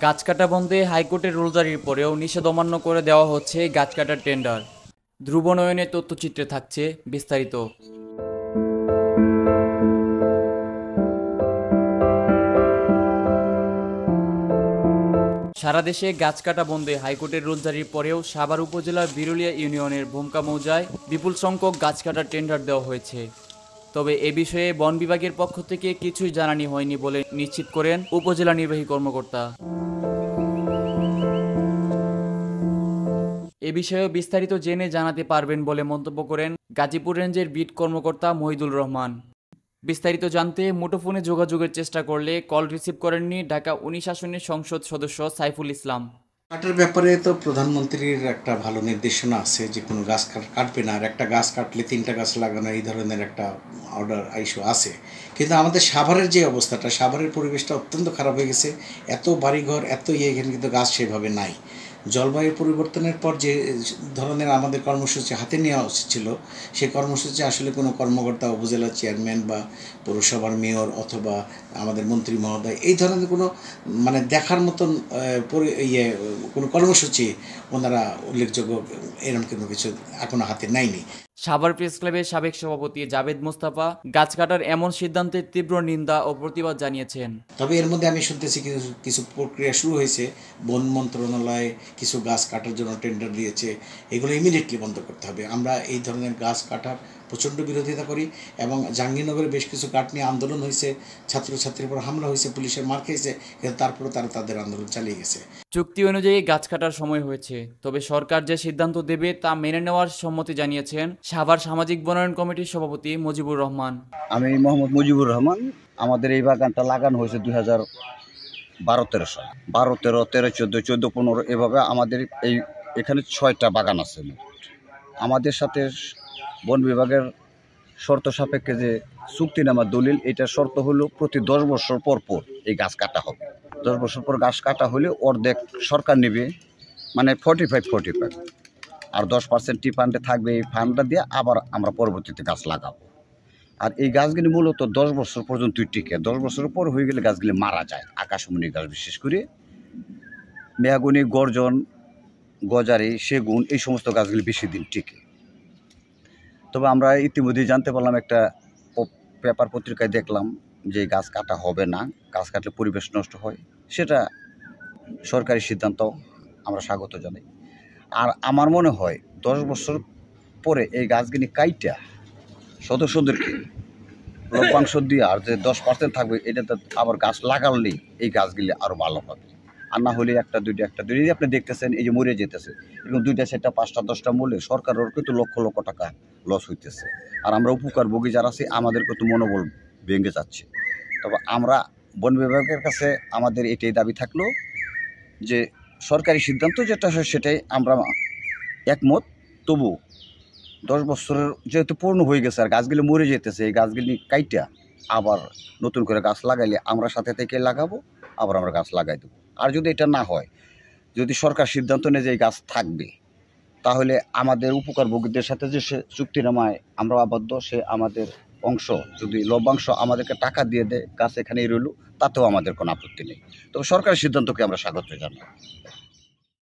গাছ কাটা বন্ধে হাইকোর্টের রুল জারির পরেও নিষেধ অমান্য করে দেওয়া হচ্ছে গাছ কাটার টেন্ডার। ধ্রুব নয়নের তথ্যচিত্রে থাকছে বিস্তারিত। সারা দেশে গাছ কাটা বন্ধে হাইকোর্টের রুল জারির পরেও সাভার উপজেলার বিরুলিয়া ইউনিয়নের ভূমকা মৌজায় বিপুল সংখ্যক গাছ কাটার টেন্ডার দেওয়া হয়েছে। তবে এ বিষয়ে বন বিভাগের পক্ষ থেকে কিছুই জানানি হয়নি বলে নিশ্চিত করেন উপজেলা নির্বাহী কর্মকর্তা। এ বিষয়েও বিস্তারিত জেনে জানাতে পারবেন বলে মন্তব্য করেন গাজীপুর রেঞ্জের বিট কর্মকর্তা মহিদুল রহমান। বিস্তারিত জানতে মুঠোফোনে যোগাযোগের চেষ্টা করলে কল রিসিভ করেননি ঢাকা 19 আসনের সংসদ সদস্য সাইফুল ইসলাম। কাটার ব্যাপারে তো প্রধানমন্ত্রীর একটা ভালো নির্দেশনা আছে যে কোনো গাছ কাটবে না, আর একটা গাছ কাটলে 3টা গাছ লাগানো, এই ধরনের একটা অর্ডার ইস্যু আছে। কিন্তু আমাদের সাভারের যে অবস্থাটা, সাভারের পরিবেশটা অত্যন্ত খারাপ হয়ে গেছে। এত বাড়িঘর, এত এখানে কিন্তু গাছ সেভাবে নাই। জলবায়ু পরিবর্তনের পর যে ধরনের আমাদের কর্মসূচি হাতে নেওয়া উচিত ছিল, সেই কর্মসূচি আসলে কোনো কর্মকর্তা, উপজেলা চেয়ারম্যান বা পৌরসভার মেয়র অথবা আমাদের মন্ত্রী মহোদয় এই ধরনের কোনো দেখার মতন কোনো কর্মসূচি ওনারা উল্লেখযোগ্য এরকম কোনো কিছু এখনো হাতে নেয়নি। সাভার প্রেস ক্লাবের সাবেক সভাপতি জাভেদ মোস্তফা গাছ কাটার এমন সিদ্ধান্তের তীব্র নিন্দা ও প্রতিবাদ জানিয়েছেন। তবে এর মধ্যে আমি শুনতেছি কিছু কিছু প্রক্রিয়া শুরু হয়েছে। বন মন্ত্রণালয়ে কিছু গাছ কাটার জন্য টেন্ডার দিয়েছে। এগুলো ইমিডিয়েটলি বন্ধ করতে হবে। আমরা এই ধরনের গাছ কাটার প্রচণ্ড বিরোধিতা করি এবং জাহাঙ্গীরনগরে বেশ কিছু কাঠ নিয়ে আন্দোলন হয়েছে, ছাত্রছাত্রীর উপর হামলা হয়েছে, পুলিশের মার খেয়েছে, কিন্তু তারপরে তারা তাদের আন্দোলন চালিয়ে গেছে। চুক্তি অনুযায়ী গাছ কাটার সময় হয়েছে, তবে সরকার যে সিদ্ধান্ত দেবে তা মেনে নেওয়ার সম্মতি জানিয়েছেন সাভার সামাজিক বনায়ন কমিটির সভাপতি মুজিবুর রহমান। আমি মোহাম্মদ মুজিবুর রহমান। আমাদের এই বাগানটা লাগানো হয়েছে 2012-13 সাল, 12-13-13-14-14-15 এভাবে আমাদের এখানে 6টা বাগান আছে। আমাদের সাথে বন বিভাগের শর্ত সাপেক্ষে যে চুক্তিনামা দলিল, এটার শর্ত হলো প্রতি 10 বছর পর পর এই গাছ কাটা হবে। 10 বছর পর গাছ কাটা হলে অর্ধেক সরকার নেবে, মানে 45-45, আর 10% টি ফান্ডে থাকবে। এই ফান্ডটা দিয়ে আবার আমরা পরবর্তীতে গাছ লাগাবো। আর এই গাছগুলি মূলত 10 বছর পর্যন্ত টিকে। 10 বছরের পর হয়ে গেলে গাছগুলি মারা যায়। আকাশমণি গাছ বিশেষ করে মেহগনি, গর্জন, গজারি, সেগুন, এই সমস্ত গাছগুলি বেশি দিন টিকে। তবে আমরা ইতিমধ্যেই জানতে পারলাম, একটা পেপার পত্রিকায় দেখলাম যে গাছ কাটা হবে না, গাছ কাটলে পরিবেশ নষ্ট হয়। সেটা সরকারি সিদ্ধান্ত, আমরা স্বাগত জানাই। আর আমার মনে হয় 10 বছর পরে এই গাছগুলি কাইটা সদস্যদেরকে লভ্যাংশ দিয়ে, আর যে 10% থাকবে এটাতে আবার গাছ লাগালেই এই গাছগুলি আরও ভালো হবে। আর না হলে একটা দুইটা আপনি দেখতেছেন এই যে মরে যেতেছে, এবং 2টা 4টা 5টা 10টা মূল্যে সরকারের কিন্তু লক্ষ লক্ষ টাকা লস হইতেছে। আর আমরা উপকারভোগী যারা আছি, আমাদেরকে তো মনোবল ভেঙে যাচ্ছে। তবে আমরা বন বিভাগের কাছে আমাদের এটাই দাবি থাকলো যে সরকারি সিদ্ধান্ত যেটা হয় সেটাই আমরা একমত। তবু 10 বছরের যেহেতু পূর্ণ হয়ে গেছে আর গাছগুলি মরে যেতেছে, এই গাছগুলি কাইটা আবার নতুন করে গাছ লাগাইলে আমরা সাথে থেকে লাগাবো, আবার আমরা গাছ লাগাই দেবো। আর যদি এটা না হয়, যদি সরকার সিদ্ধান্ত নেয় যে এই গাছ থাকবে, তাহলে আমাদের উপকারভোগীদের সাথে যে সে চুক্তিনামায় আমরা আবদ্ধ, সে আমাদের অংশ যদি লভ্যাংশ আমাদেরকে টাকা দিয়ে দেয়, গাছ এখানেই রইল, তাতেও আমাদের কোনো আপত্তি নেই। তবে সরকারের সিদ্ধান্তকে আমরা স্বাগত জানাই।